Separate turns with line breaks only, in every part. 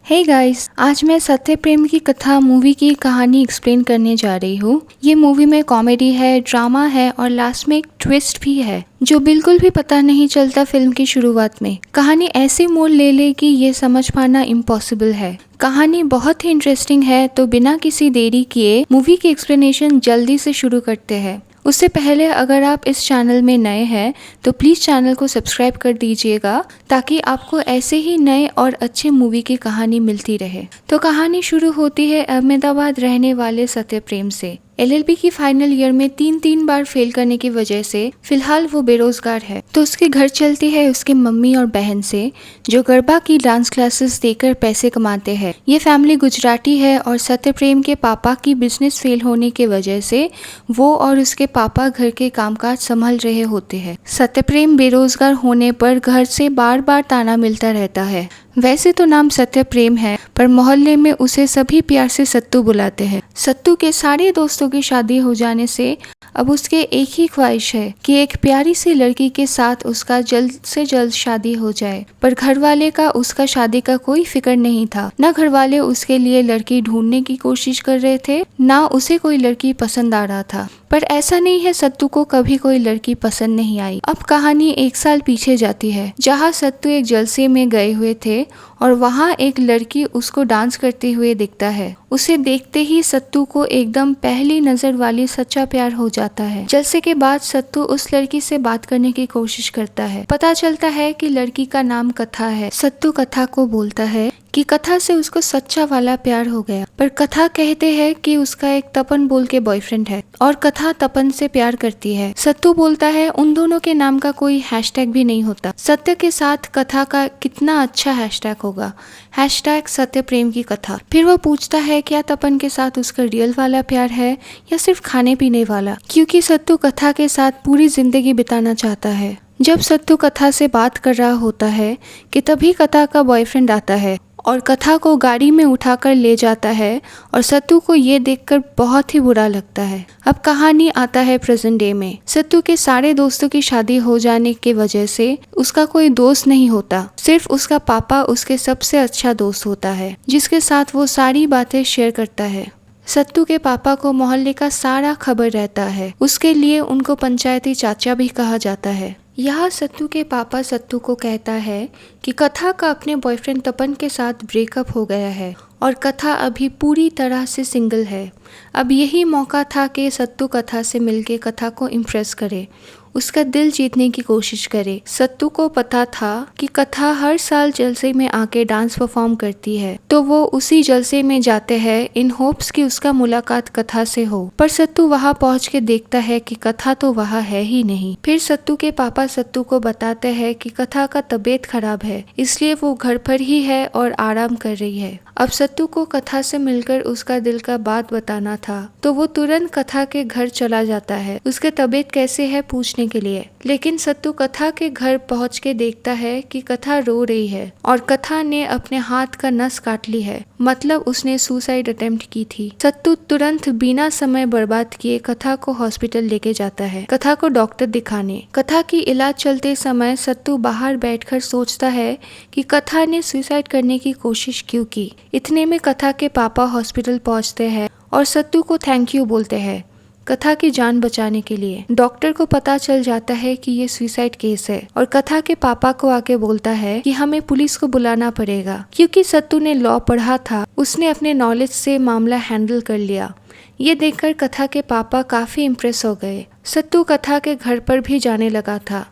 Hey guys, आज मैं सत्य प्रेम की कथा मूवी की कहानी एक्सप्लेन करने जा रही हूँ। ये मूवी में कॉमेडी है, ड्रामा है और लास्ट में एक ट्विस्ट भी है जो बिल्कुल भी पता नहीं चलता फिल्म की शुरुआत में। कहानी ऐसी मोड़ ले ले कि ये समझ पाना इम्पॉसिबल है। कहानी बहुत ही इंटरेस्टिंग है, तो बिना किसी देरी किए मूवी की एक्सप्लेनेशन जल्दी से शुरू करते हैं। उससे पहले अगर आप इस चैनल में नए हैं तो प्लीज़ चैनल को सब्सक्राइब कर दीजिएगा ताकि आपको ऐसे ही नए और अच्छे मूवी की कहानी मिलती रहे। तो कहानी शुरू होती है अहमदाबाद रहने वाले सत्य प्रेम से। एलएलबी की फाइनल ईयर में तीन बार फेल करने की वजह से फिलहाल वो बेरोजगार है। तो उसके घर चलती है उसके मम्मी और बहन से, जो गरबा की डांस क्लासेस देकर पैसे कमाते हैं। ये फैमिली गुजराती है और सत्य प्रेम के पापा की बिजनेस फेल होने की वजह से वो और उसके पापा घर के कामकाज संभाल रहे होते हैं। सत्य प्रेम बेरोजगार होने पर घर से बार बार ताना मिलता रहता है। वैसे तो नाम सत्य प्रेम है, पर मोहल्ले में उसे सभी प्यार से सत्तू बुलाते हैं। सत्तू के सारे दोस्तों की शादी हो जाने से अब उसके एक ही ख्वाहिश है कि एक प्यारी सी लड़की के साथ उसका जल्द से जल्द शादी हो जाए। पर घर वाले का उसका शादी का कोई फिक्र नहीं था। न घर वाले उसके लिए लड़की ढूंढने की कोशिश कर रहे थे, ना उसे कोई लड़की पसंद आ रहा था। पर ऐसा नहीं है सत्तू को कभी कोई लड़की पसंद नहीं आई। अब कहानी 1 साल पीछे जाती है, जहाँ सत्तू एक जलसे में गए हुए थे और वहाँ एक लड़की उसको डांस करते हुए दिखता है। उसे देखते ही सत्तू को एकदम पहली नजर वाली सच्चा प्यार हो जाता है। जलसे के बाद सत्तू उस लड़की से बात करने की कोशिश करता है। पता चलता है कि लड़की का नाम कथा है। सत्तू कथा को बोलता है कि कथा से उसको सच्चा वाला प्यार हो गया, पर कथा कहते हैं कि उसका एक तपन बोल के बॉयफ्रेंड है और कथा तपन से प्यार करती है। सत्तू बोलता है उन दोनों के नाम का कोई हैशटैग भी नहीं होता। सत्य के साथ कथा का कितना अच्छा हैशटैग होगा, हैशटैग सत्य प्रेम की कथा। फिर वो पूछता है क्या तपन के साथ उसका रियल वाला प्यार है या सिर्फ खाने पीने वाला, क्योंकि सत्तू कथा के साथ पूरी जिंदगी बिताना चाहता है। जब सत्तू कथा से बात कर रहा होता है कि तभी कथा का बॉयफ्रेंड आता है और कथा को गाड़ी में उठाकर ले जाता है और सत्तू को ये देखकर बहुत ही बुरा लगता है। अब कहानी आता है प्रेजेंट डे में। सत्तू के सारे दोस्तों की शादी हो जाने की वजह से उसका कोई दोस्त नहीं होता, सिर्फ उसका पापा उसके सबसे अच्छा दोस्त होता है, जिसके साथ वो सारी बातें शेयर करता है। सत्तू के पापा को मोहल्ले का सारा खबर रहता है, उसके लिए उनको पंचायती चाचा भी कहा जाता है। यहाँ सत्तू के पापा सत्तू को कहता है कि कथा का अपने बॉयफ्रेंड तपन के साथ ब्रेकअप हो गया है और कथा अभी पूरी तरह से सिंगल है। अब यही मौका था कि सत्तू कथा से मिलके कथा को इम्प्रेस करे, उसका दिल जीतने की कोशिश करे। सत्तू को पता था कि कथा हर साल जलसे में आके डांस परफॉर्म करती है, तो वो उसी जलसे में जाते हैं इन होप्स कि उसका मुलाकात कथा से हो। पर सत्तू वहाँ पहुँच के देखता है कि कथा तो वहाँ है ही नहीं। फिर सत्तू के पापा सत्तू को बताते हैं कि कथा का तबीयत खराब है, इसलिए वो घर पर ही है और आराम कर रही है। अब सत्तू को कथा से मिलकर उसका दिल का बात बताना था, तो वो तुरंत कथा के घर चला जाता है उसके तबीयत कैसे है पूछने के लिए। लेकिन सत्तू कथा के घर पहुंच के देखता है कि कथा रो रही है और कथा ने अपने हाथ का नस काट ली है, मतलब उसने सुसाइड अटेम्प्ट की थी। सत्तू तुरंत बिना समय बर्बाद किए कथा को हॉस्पिटल लेके जाता है, कथा को डॉक्टर दिखाने। कथा की इलाज चलते समय सत्तू बाहर बैठकर सोचता है कि कथा ने सुसाइड करने की कोशिश क्यों की। इतने में कथा के पापा हॉस्पिटल पहुंचते हैं और सत्तू को थैंक यू बोलते हैं कथा की जान बचाने के लिए। डॉक्टर को पता चल जाता है कि ये सुसाइड केस है और कथा के पापा को आके बोलता है कि हमें पुलिस को बुलाना पड़ेगा, क्योंकि सत्तू ने लॉ पढ़ा था, उसने अपने नॉलेज से मामला हैंडल कर लिया। ये देखकर कथा के पापा काफी इम्प्रेस हो गए। सत्तू कथा के घर पर भी जाने लगा था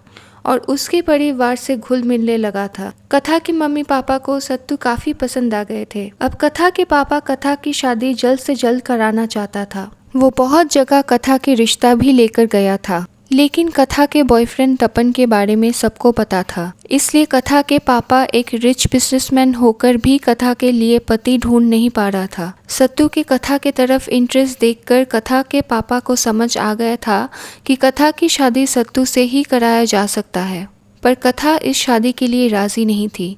और उसके परिवार से घुल मिलने लगा था। कथा के मम्मी पापा को सत्तू काफी पसंद आ गए थे। अब कथा के पापा कथा की शादी जल्द से जल्द कराना चाहता था। वो बहुत जगह कथा के रिश्ता भी लेकर गया था, लेकिन कथा के बॉयफ्रेंड तपन के बारे में सबको पता था, इसलिए कथा के पापा एक रिच बिजनेसमैन होकर भी कथा के लिए पति ढूंढ नहीं पा रहा था। सत्तू के कथा के तरफ इंटरेस्ट देखकर कथा के पापा को समझ आ गया था कि कथा की शादी सत्तू से ही कराया जा सकता है, पर कथा इस शादी के लिए राजी नहीं थी।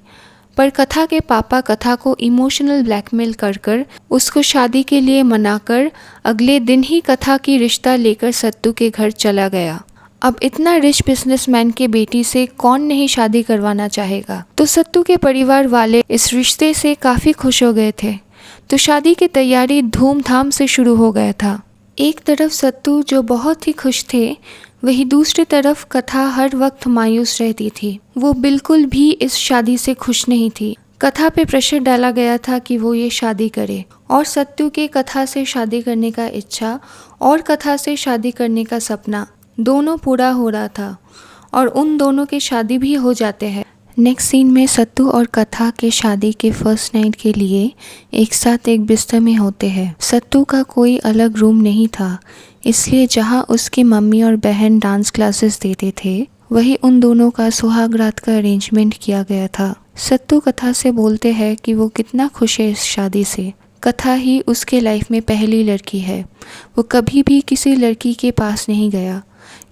पर कथा के पापा कथा को इमोशनल ब्लैकमेल कर उसको शादी के लिए मनाकर अगले दिन ही कथा की रिश्ता लेकर सत्तू के घर चला गया। अब इतना रिच बिजनेसमैन के बेटी से कौन नहीं शादी करवाना चाहेगा। तो सत्तू के परिवार वाले इस रिश्ते से काफ़ी खुश हो गए थे। तो शादी की तैयारी धूमधाम से शुरू हो गया था। एक तरफ सत्तू जो बहुत ही खुश थे, वही दूसरी तरफ कथा हर वक्त मायूस रहती थी। वो बिल्कुल भी इस शादी से खुश नहीं थी। कथा पे प्रेशर डाला गया था कि वो ये शादी करे, और सत्तू के कथा से शादी करने का इच्छा और कथा से शादी करने का सपना दोनों पूरा हो रहा था, और उन दोनों की शादी भी हो जाते हैं। नेक्स्ट सीन में सत्तू और कथा के शादी के फर्स्ट नाइट के लिए एक साथ एक बिस्तर में होते हैं। सत्तू का कोई अलग रूम नहीं था, इसलिए जहाँ उसकी मम्मी और बहन डांस क्लासेस देते थे, वही उन दोनों का सुहाग रात का अरेंजमेंट किया गया था। सत्तू कथा से बोलते हैं कि वो कितना खुश है इस शादी से। कथा ही उसके लाइफ में पहली लड़की है, वो कभी भी किसी लड़की के पास नहीं गया।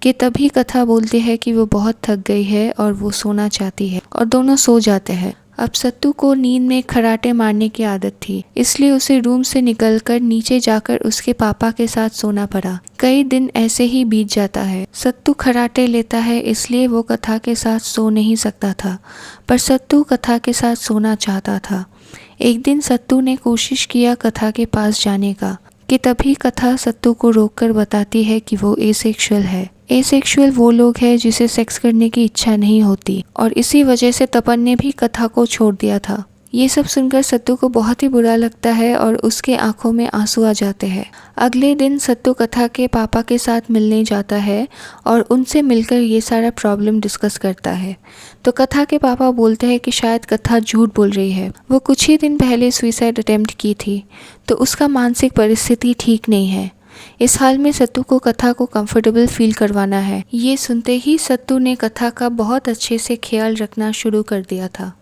कि तभी कथा बोलते हैं कि वो बहुत थक गई है और वो सोना चाहती है, और दोनों सो जाते हैं। अब सत्तू को नींद में खराटे मारने की आदत थी, इसलिए उसे रूम से निकलकर नीचे जाकर उसके पापा के साथ सोना पड़ा। कई दिन ऐसे ही बीत जाता है। सत्तू खराटे लेता है, इसलिए वो कथा के साथ सो नहीं सकता था, पर सत्तू कथा के साथ सोना चाहता था। एक दिन सत्तू ने कोशिश किया कथा के पास जाने का, कि तभी कथा सत्तू को रोककर बताती है कि वो एसेक्सुअल है। एसेक्सुअल वो लोग हैं जिसे सेक्स करने की इच्छा नहीं होती, और इसी वजह से तपन ने भी कथा को छोड़ दिया था। ये सब सुनकर सत्तू को बहुत ही बुरा लगता है और उसके आंखों में आंसू आ जाते हैं। अगले दिन सत्तू कथा के पापा के साथ मिलने जाता है और उनसे मिलकर ये सारा प्रॉब्लम डिस्कस करता है। तो कथा के पापा बोलते हैं कि शायद कथा झूठ बोल रही है, वो कुछ ही दिन पहले सुसाइड अटेम्प्ट की थी, तो उसका मानसिक परिस्थिति ठीक नहीं है। इस हाल में सत्तू को कथा को कंफर्टेबल फील करवाना है। ये सुनते ही सत्तू ने कथा का बहुत अच्छे से ख्याल रखना शुरू कर दिया था।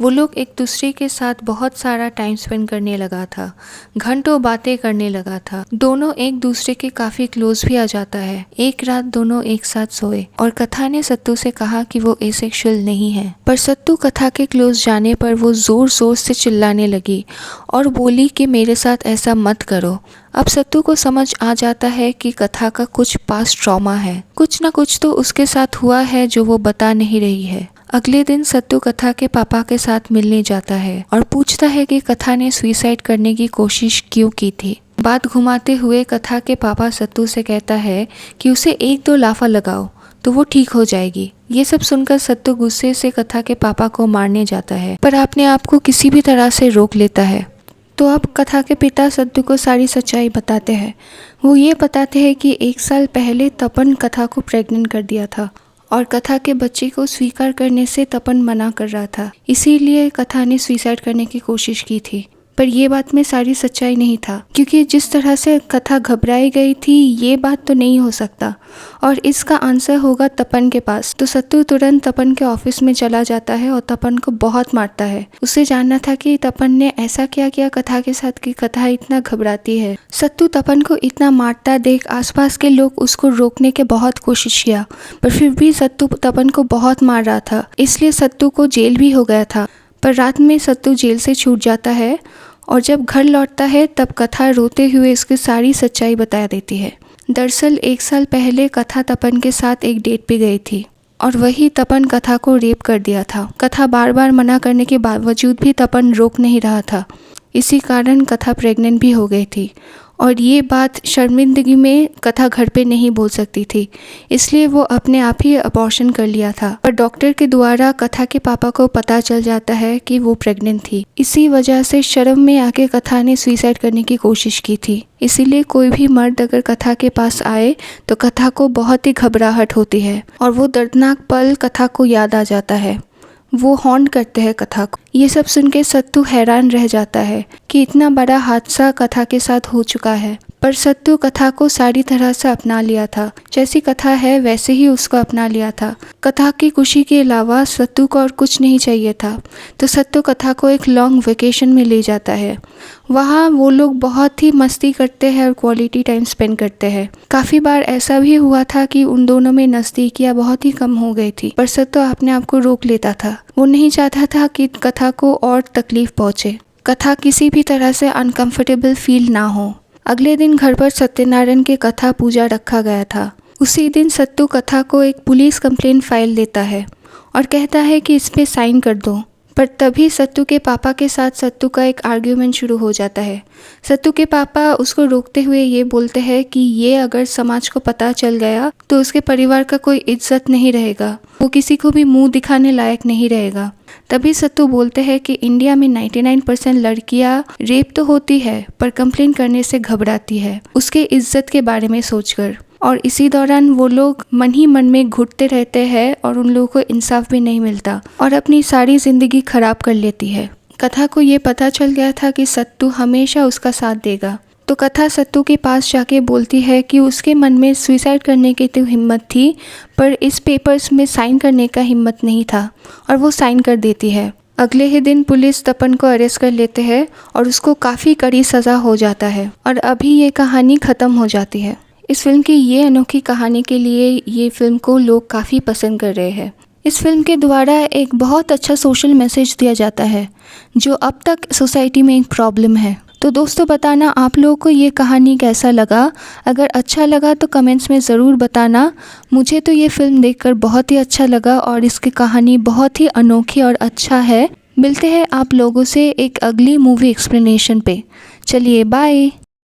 वो लोग एक दूसरे के साथ बहुत सारा टाइम स्पेंड करने लगा था, घंटों बातें करने लगा था। दोनों एक दूसरे के काफ़ी क्लोज भी आ जाता है। एक रात दोनों एक साथ सोए और कथा ने सत्तू से कहा कि वो एसेक्सुअल नहीं है, पर सत्तू कथा के क्लोज जाने पर वो ज़ोर ज़ोर से चिल्लाने लगी और बोली कि मेरे साथ ऐसा मत करो। अब सत्तू को समझ आ जाता है कि कथा का कुछ पास्ट ट्रॉमा है, कुछ ना कुछ तो उसके साथ हुआ है जो वो बता नहीं रही है। अगले दिन सत्तू कथा के पापा के साथ मिलने जाता है और पूछता है कि कथा ने सुसाइड करने की कोशिश क्यों की थी। बात घुमाते हुए कथा के पापा सत्तू से कहता है कि उसे 1-2 लाफा लगाओ तो वो ठीक हो जाएगी। ये सब सुनकर सत्तू गुस्से से कथा के पापा को मारने जाता है, पर अपने आप को किसी भी तरह से रोक लेता है। तो अब कथा के पिता सत्तू को सारी सच्चाई बताते हैं। वो ये बताते हैं कि 1 साल पहले तपन कथा को प्रेग्नेंट कर दिया था और कथा के बच्चे को स्वीकार करने से तपन मना कर रहा था, इसीलिए कथा ने सुसाइड करने की कोशिश की थी। पर ये बात में सारी सच्चाई नहीं था, क्योंकि जिस तरह से कथा घबराई गई थी ये बात तो नहीं हो सकता, और इसका आंसर होगा तपन के पास। तो सत्तू तुरंत तपन के ऑफिस में चला जाता है और तपन को बहुत मारता है। उसे जानना था कि तपन ने ऐसा क्या किया कथा के साथ कि कथा इतना घबराती है। सत्तू तपन को इतना मारता देख आसपास के लोग उसको रोकने के बहुत कोशिश किया, पर फिर भी सत्तू तपन को बहुत मार रहा था, इसलिए सत्तू को जेल भी हो गया था। पर रात में सत्तू जेल से छूट जाता है और जब घर लौटता है तब कथा रोते हुए इसकी सारी सच्चाई बता देती है। दरअसल 1 साल पहले कथा तपन के साथ एक डेट पे गई थी और वही तपन कथा को रेप कर दिया था। कथा बार बार मना करने के बावजूद भी तपन रोक नहीं रहा था, इसी कारण कथा प्रेग्नेंट भी हो गई थी, और ये बात शर्मिंदगी में कथा घर पे नहीं बोल सकती थी, इसलिए वो अपने आप ही अबॉर्शन कर लिया था। पर डॉक्टर के द्वारा कथा के पापा को पता चल जाता है कि वो प्रेग्नेंट थी। इसी वजह से शर्म में आके कथा ने सुसाइड करने की कोशिश की थी। इसीलिए कोई भी मर्द अगर कथा के पास आए तो कथा को बहुत ही घबराहट होती है और वो दर्दनाक पल कथा को याद आ जाता है। वो हॉन्ट करते हैं कथा को। ये सब सुन के सत्तू हैरान रह जाता है कि इतना बड़ा हादसा कथा के साथ हो चुका है, पर सत्तू कथा को सारी तरह से अपना लिया था। जैसी कथा है वैसे ही उसको अपना लिया था। कथा की खुशी के अलावा सत्तू को और कुछ नहीं चाहिए था, तो सत्तू कथा को एक लॉन्ग वेकेशन में ले जाता है। वहाँ वो लोग बहुत ही मस्ती करते हैं और क्वालिटी टाइम स्पेंड करते हैं। काफ़ी बार ऐसा भी हुआ था कि उन दोनों में नज़दीकियाँ बहुत ही कम हो गई थी, पर सत्तू अपने आप को रोक लेता था। वो नहीं चाहता था कि कथा को और तकलीफ पहुँचे, कथा किसी भी तरह से अनकंफर्टेबल फील ना हो। अगले दिन घर पर सत्यनारायण की कथा पूजा रखा गया था। उसी दिन सत्तू कथा को एक पुलिस कंप्लेंट फाइल देता है और कहता है कि इस पे साइन कर दो। पर तभी सत्तू के पापा के साथ सत्तू का एक आर्ग्यूमेंट शुरू हो जाता है। सत्तू के पापा उसको रोकते हुए ये बोलते हैं कि ये अगर समाज को पता चल गया तो उसके परिवार का कोई इज्जत नहीं रहेगा, वो किसी को भी मुंह दिखाने लायक नहीं रहेगा। तभी सत्तू बोलते हैं कि इंडिया में 99% लड़कियां रेप तो होती है पर कंप्लेन करने से घबराती है, उसके इज्जत के बारे में सोचकर। और इसी दौरान वो लोग मन ही मन में घुटते रहते हैं और उन लोगों को इंसाफ भी नहीं मिलता और अपनी सारी ज़िंदगी खराब कर लेती है। कथा को ये पता चल गया था कि सत्तू हमेशा उसका साथ देगा, तो कथा सत्तू के पास जाके बोलती है कि उसके मन में सुसाइड करने की तो हिम्मत थी पर इस पेपर्स में साइन करने का हिम्मत नहीं था, और वो साइन कर देती है। अगले ही दिन पुलिस तपन को अरेस्ट कर लेते हैं और उसको काफ़ी कड़ी सज़ा हो जाता है और अभी ये कहानी ख़त्म हो जाती है। इस फिल्म की ये अनोखी कहानी के लिए ये फिल्म को लोग काफ़ी पसंद कर रहे हैं। इस फिल्म के द्वारा एक बहुत अच्छा सोशल मैसेज दिया जाता है जो अब तक सोसाइटी में एक प्रॉब्लम है। तो दोस्तों बताना आप लोगों को ये कहानी कैसा लगा। अगर अच्छा लगा तो कमेंट्स में ज़रूर बताना। मुझे तो ये फिल्म देखकर बहुत ही अच्छा लगा और इसकी कहानी बहुत ही अनोखी और अच्छा है। मिलते हैं आप लोगों से एक अगली मूवी एक्सप्लेनेशन पे। चलिए बाय।